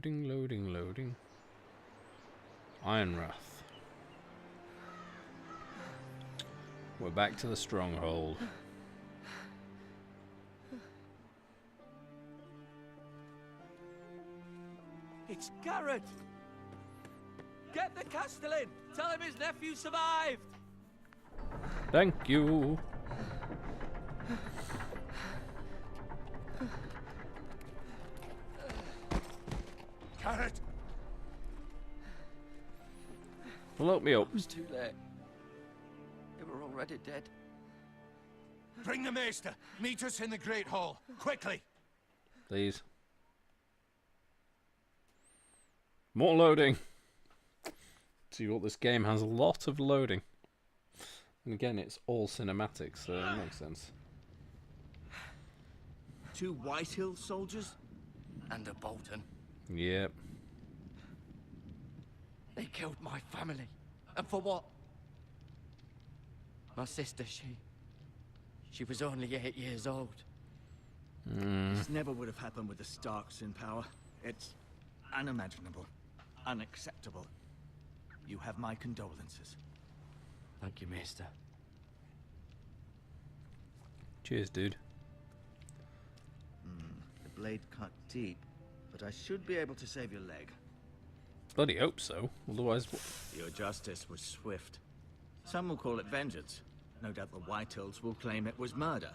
Loading, loading, loading. Ironwrath. We're back to the stronghold. It's Gared! Get the Castellan! Tell him his nephew survived! Thank you. Gared! Look me up. It was too late. They were already dead. Bring the maester. Meet us in the Great Hall. Quickly. Please. More loading. See what this game has a lot of loading. And again, it's all cinematic, so it makes sense. 2 Whitehill soldiers? And a Bolton. Yep. They killed my family. And for what? My sister, she was only 8 years old. This never would have happened with the Starks in power. It's unimaginable. Unacceptable. You have my condolences. Thank you, Maester. Cheers, dude. The blade cut deep, but I should be able to save your leg. Bloody hope so. Otherwise, Your justice was swift. Some will call it vengeance. No doubt the Whitehills will claim it was murder.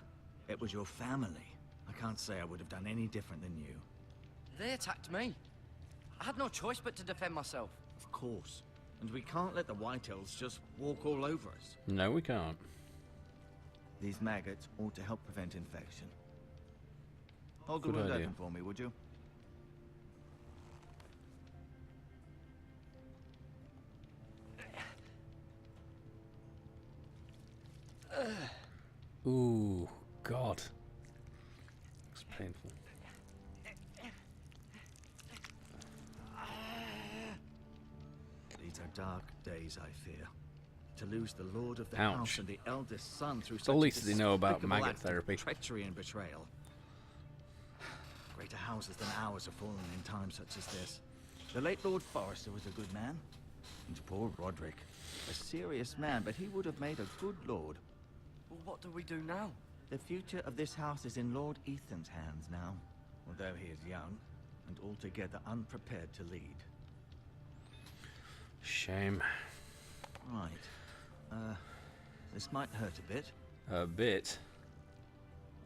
It was your family. I can't say I would have done any different than you. They attacked me. I had no choice but to defend myself. Of course. And we can't let the Whitehills just walk all over us. no, we can't. These maggots ought to help prevent infection. Hold the Good wound idea. open for me, would you? Ooh, God. It's painful. These are dark days, I fear. To lose the Lord of the Ouch. House and the eldest son through the such least a they know about despicable maggot act of therapy. treachery and betrayal. Greater houses than ours have fallen in times such as this. The late Lord Forrester was a good man. And poor Roderick. A serious man, but he would have made a good lord. Well, what do we do now? The future of this house is in Lord Ethan's hands now, although he is young and altogether unprepared to lead. Shame. Right. This might hurt a bit. A bit.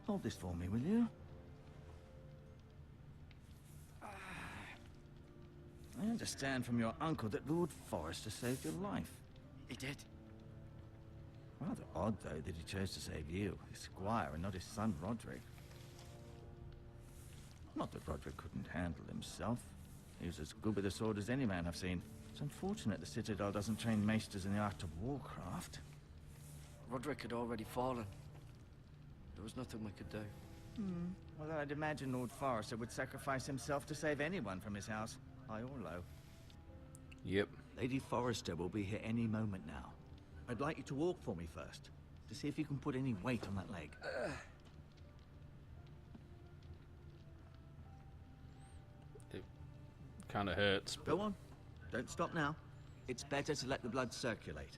Hold this for me, will you? I understand from your uncle that Lord Forrester saved your life. He did. Rather odd, though, that he chose to save you, his squire, and not his son Roderick. Not that Roderick couldn't handle himself. He was as good with a sword as any man I've seen. It's unfortunate the Citadel doesn't train maesters in the art of warcraft. Roderick had already fallen. There was nothing we could do. Well, I'd imagine Lord Forrester would sacrifice himself to save anyone from his house, high or low. Yep. Lady Forrester will be here any moment now. I'd like you to walk for me first, to see if you can put any weight on that leg. It kind of hurts, but Go on. Don't stop now. It's better to let the blood circulate.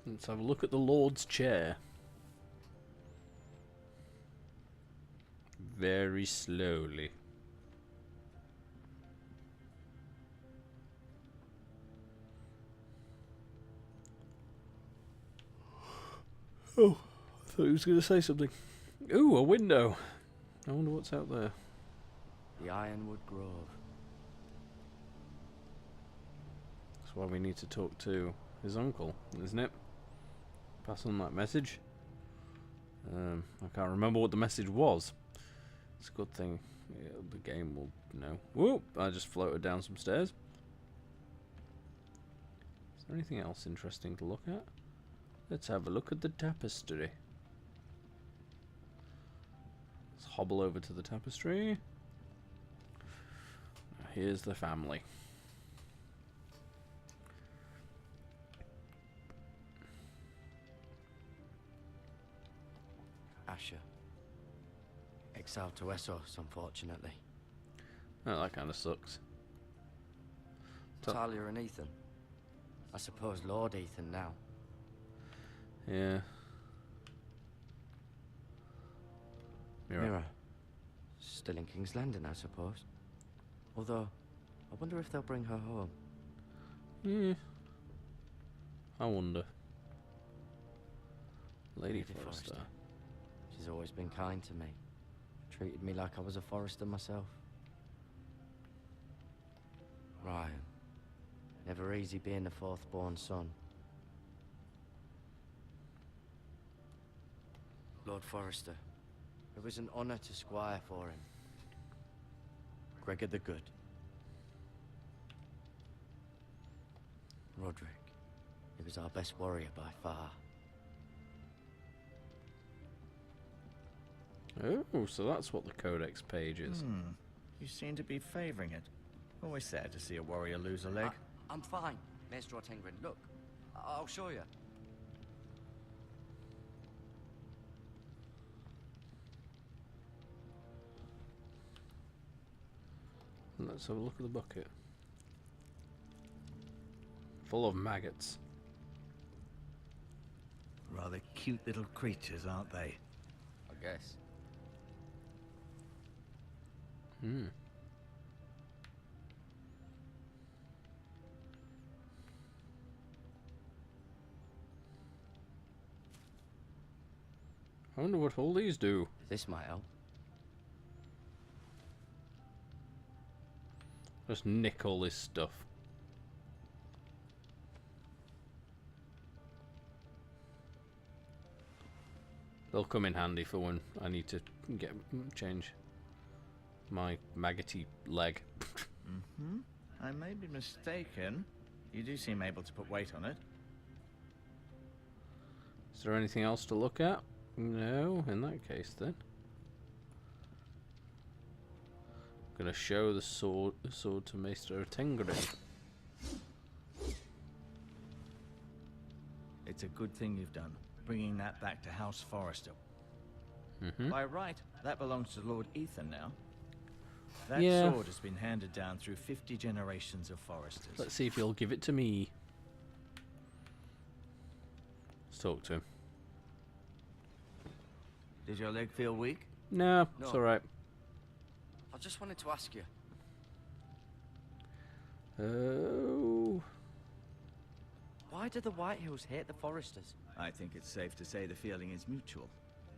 let's have a look at the Lord's chair. Very slowly. Oh, I thought he was going to say something. Ooh, a window. I wonder what's out there. The Ironwood Grove. That's why we need to talk to his uncle, isn't it? Pass on that message. I can't remember what the message was. It's a good thing the game will know. Whoop! I just floated down some stairs. Is there anything else interesting to look at? Let's have a look at the tapestry. Let's hobble over to the tapestry. Here's the family. Asher. exiled to Essos, unfortunately. Oh, that kind of sucks. Talia and Ethan. I suppose Lord Ethan now. Yeah. Mira. Still in King's Landing, I suppose. Although, I wonder if they'll bring her home. Yeah. I wonder. Lady Forrester. She's always been kind to me. Treated me like I was a Forrester myself. Ryan. Never easy being the fourth-born son. Lord Forrester. It was an honor to squire for him. Gregor the Good. Roderick. He was our best warrior by far. Oh, so that's what the Codex page is. You seem to be favoring it. Always sad to see a warrior lose a leg. I'm fine, Maestro Tengrin. Look, I'll show you. Let's have a look at the bucket. Full of maggots. Rather cute little creatures, aren't they? I guess. Hmm. I wonder what all these do. This might help. Just nick all this stuff. They'll come in handy for when I need to change my maggoty leg. I may be mistaken. You do seem able to put weight on it. Is there anything else to look at? No, in that case then. Gonna show the sword to Maestro Tengrin. It's a good thing you've done, bringing that back to House Forrester. By right, that belongs to Lord Ethan now. That Yeah. sword has been handed down through 50 generations of Forresters. Let's see if he'll give it to me. Let's talk to him. Did your leg feel weak? No, No. it's alright. I just wanted to ask you. Oh. Why do the Whitehills hate the Forresters? I think it's safe to say the feeling is mutual.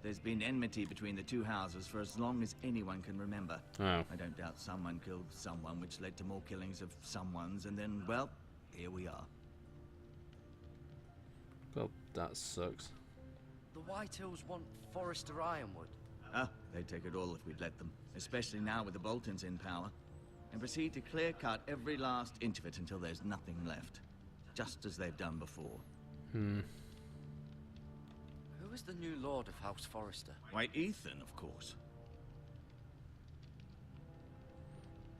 There's been enmity between the two houses for as long as anyone can remember. Oh. I don't doubt someone killed someone, which led to more killings of someone's, and then, well, here we are. Well, that sucks. The Whitehills want Forrester Ironwood. Ah, they'd take it all if we'd let them, especially now with the Boltons in power, and proceed to clear-cut every last inch of it until there's nothing left, just as they've done before. Who is the new Lord of House Forrester? Why, Ethan, of course.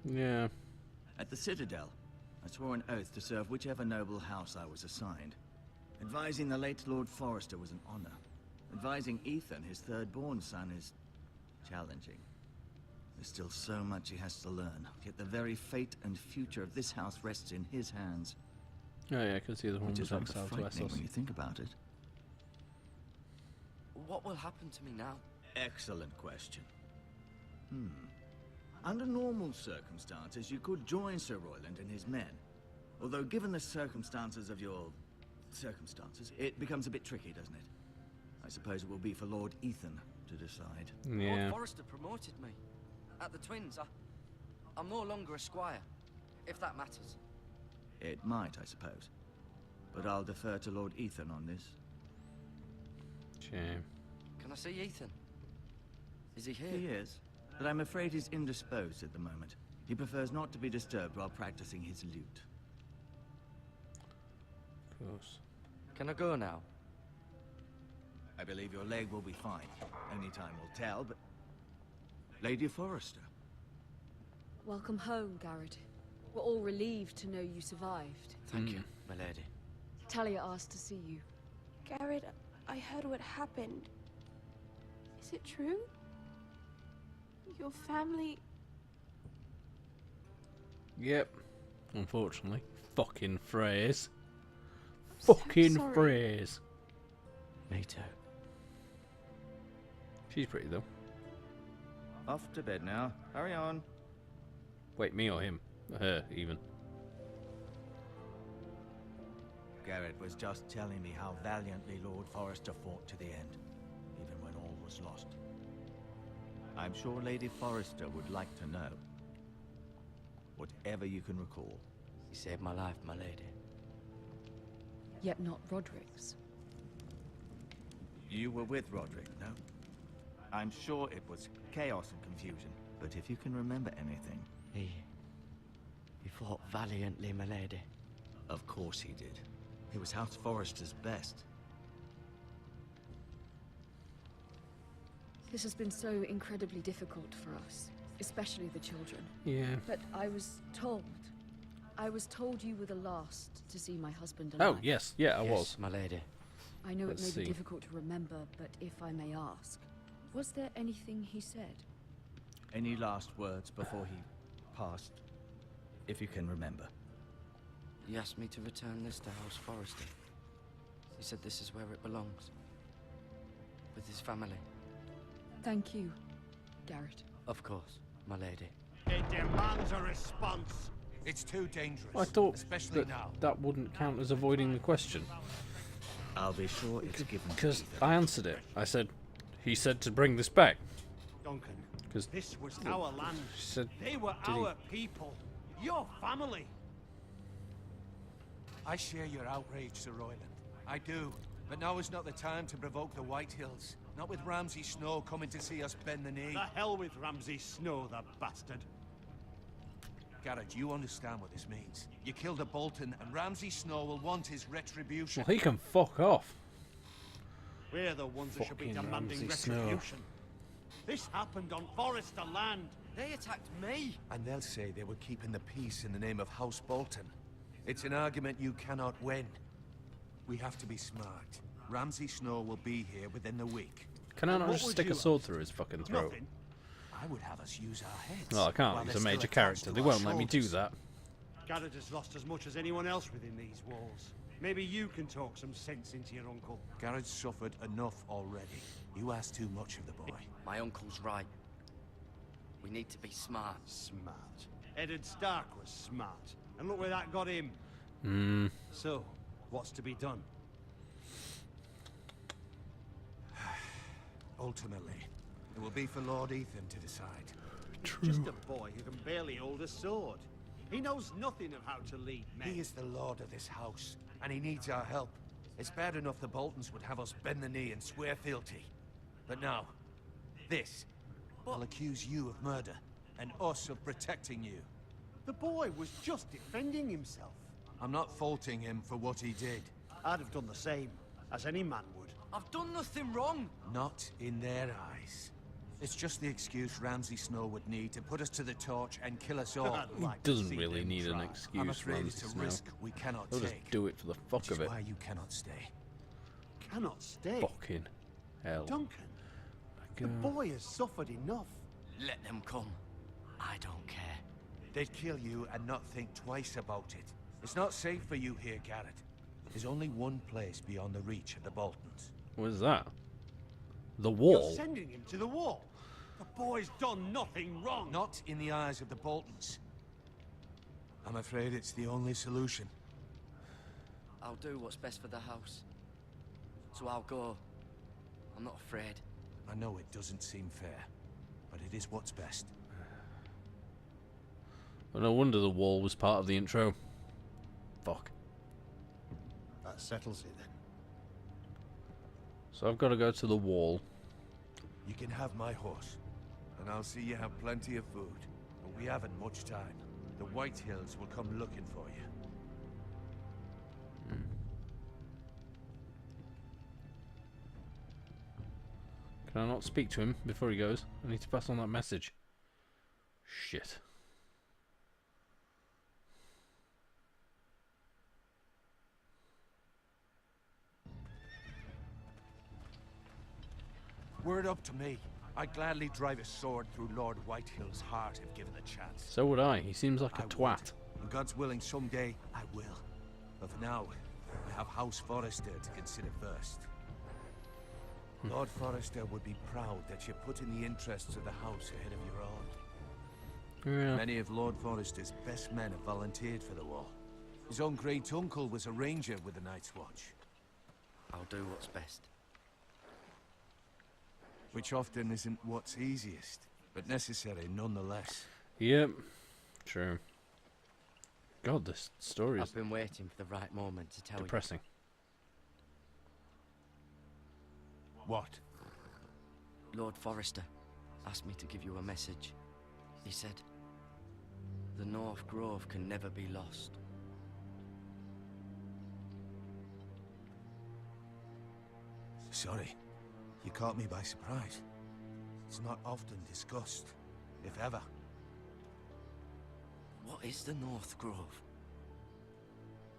Yeah. At the Citadel, I swore an oath to serve whichever noble house I was assigned. Advising the late Lord Forrester was an honor. Advising Ethan, his third-born son, is challenging. There's still so much he has to learn, yet the very fate and future of this house rests in his hands. Oh yeah, I can see the one Which was is rather exiled to frightening Essos. when you think about it. What will happen to me now? Excellent question. Under normal circumstances, you could join Sir Royland and his men. Although, given the circumstances of your circumstances, it becomes a bit tricky, doesn't it? I suppose it will be for Lord Ethan to decide. Yeah. Lord Forrester promoted me. At the Twins, I'm no longer a squire, if that matters. It might, I suppose. But I'll defer to Lord Ethan on this. Shame. Can I see Ethan? Is he here? He is, but I'm afraid he's indisposed at the moment. He prefers not to be disturbed while practicing his lute. Of course. Can I go now? I believe your leg will be fine. Only time will tell, but... Lady Forrester. Welcome home, Gared. We're all relieved to know you survived. Thank you, my lady. Talia asked to see you. Gared, I heard what happened. Is it true? Your family... Yep. Unfortunately. Fucking phrase. So Fucking sorry. phrase. Me too. She's pretty though. Off to bed now. Hurry on. Wait, me or him? Her, even. Gared was just telling me how valiantly Lord Forrester fought to the end, even when all was lost. I'm sure Lady Forrester would like to know. Whatever you can recall. You saved my life, my lady. Yet not Roderick's. You were with Roderick, no? I'm sure it was chaos and confusion, but if you can remember anything... He fought valiantly, my lady. Of course he did. He was House Forrester's best. This has been so incredibly difficult for us, especially the children. Yeah. But I was told you were the last to see my husband alive. Oh, yes. Yeah, I Yes, was. my lady. I know Let's it may see. be difficult to remember, but if I may ask, was there anything he said? Any last words before he passed? If you can remember. He asked me to return this to House Forrester. He said this is where it belongs. With his family. Thank you, Gared. Of course, my lady. It demands a response. It's too dangerous. I thought especially that now. that wouldn't count as avoiding the question. I'll be sure it's given to Because Ethan. I answered it. I said, he said to bring this back. Duncan, Because this was our land. she said, They were Did he- our people. Your family. I share your outrage, Sir Royland. I do. But now is not the time to provoke the White Hills. Not with Ramsay Snow coming to see us bend the knee. The hell with Ramsay Snow, the bastard. Gared, you understand what this means. You killed a Bolton, and Ramsay Snow will want his retribution. well, he can fuck off. We're the ones that should be Fucking demanding Ramsay Snow. retribution. This happened on Forrester land. They attacked me! And they'll say they were keeping the peace in the name of House Bolton. It's an argument you cannot win. We have to be smart. Ramsay Snow will be here within the week. Can I not What just would stick you a sword through his fucking throat? Nothing. I would have us use our heads. Well, I can't. while He's they're a still major attached character. to They our won't let me do shoulders. that. Gared has lost as much as anyone else within these walls. Maybe you can talk some sense into your uncle. Gared's suffered enough already. You ask too much of the boy. My uncle's right. We need to be smart. Smart. Eddard Stark was smart. And look where that got him. Hmm. So, what's to be done? Ultimately, it will be for Lord Ethan to decide. Just a boy who can barely hold a sword. He knows nothing of how to lead men. He is the lord of this house, and he needs our help. It's bad enough the Boltons would have us bend the knee and swear fealty. But now, this will accuse you of murder, and us of protecting you. The boy was just defending himself. I'm not faulting him for what he did. I'd have done the same, as any man would. I've done nothing wrong! Not in their eyes. It's just the excuse Ramsay Snow would need to put us to the torch and kill us all. I'd He like to doesn't see really them need an try. I'm excuse, afraid it's Ramsay a Snow. risk we cannot He'll take. just do it for the fuck Which of is it. why you cannot stay. Cannot stay. Fucking hell. Duncan, the God. boy has suffered enough. Let them come. I don't care. They'd kill you and not think twice about it. It's not safe for you here, Gared. There's only one place beyond the reach of the Boltons. What is that? The You're wall? sending him to the wall. The boy's done nothing wrong. Not in the eyes of the Boltons. I'm afraid it's the only solution. I'll do what's best for the house. So I'll go. I'm not afraid. I know it doesn't seem fair, but it is what's best. Well, no wonder the wall was part of the intro. Fuck. That settles it then. So I've got to go to the wall. You can have my horse, and I'll see you have plenty of food. But we haven't much time. The White Hills will come looking for you. Can I not speak to him before he goes? I need to pass on that message. Shit. Word up to me. I'd gladly drive a sword through Lord Whitehill's heart if given the chance. So would I. He seems like a I twat. would. And God's willing, someday I will. But for now, I have House Forrester to consider first. Lord Forrester would be proud that you're putting the interests of the house ahead of your own. Yeah. Many of Lord Forrester's best men have volunteered for the war. His own great uncle was a ranger with the Night's Watch. I'll do what's best. Which often isn't what's easiest, but necessary nonetheless. Yep. True. God, this story is I've been waiting for the right moment to tell depressing. What? you. Lord Forrester asked me to give you a message. He said, the North Grove can never be lost. Sorry. You caught me by surprise. It's not often discussed, if ever. What is the North Grove?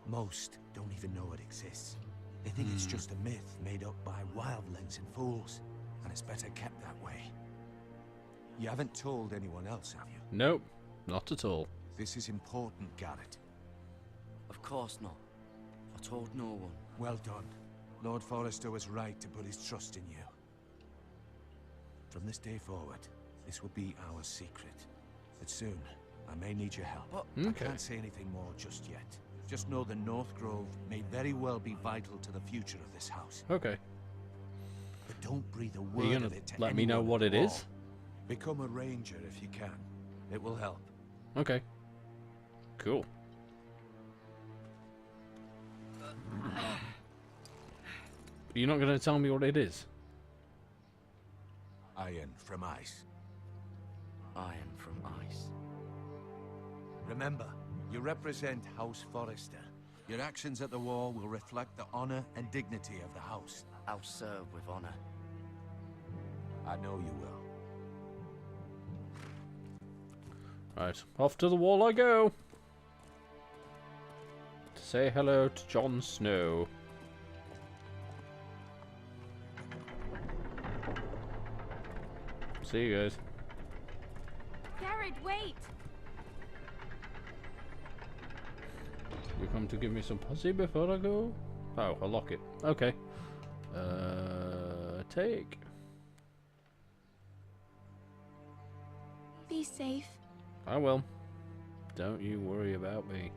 Most don't even know it exists. They think it's just a myth made up by wildlings and fools, and it's better kept that way. You haven't told anyone else, have you? Nope, not at all. This is important, Gared. Of course not. I told no one. Well done. Lord Forrester was right to put his trust in you. From this day forward, this will be our secret. But soon, I may need your help. But I Okay. can't say anything more just yet. Just know the North Grove may very well be vital to the future of this house. Okay. But don't breathe a Are word you of gonna it to let me know anyone what at it all. is? Become a ranger if you can. It will help. Okay. Cool. You're not going to tell me what it is? Iron from ice. Iron from ice. Remember, you represent House Forrester. Your actions at the war will reflect the honor and dignity of the house. I'll serve with honor. I know you will. Right, off to the wall I go. To say hello to Jon Snow. See you guys. Gared, wait! You come to give me some pussy before I go? Oh, I'll lock it. Okay. Take. Be safe. I will. Don't you worry about me.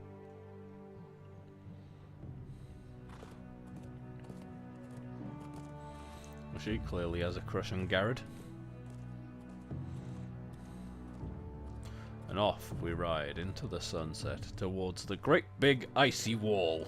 Well, she clearly has a crush on Gared. And off we ride into the sunset towards the great big icy wall.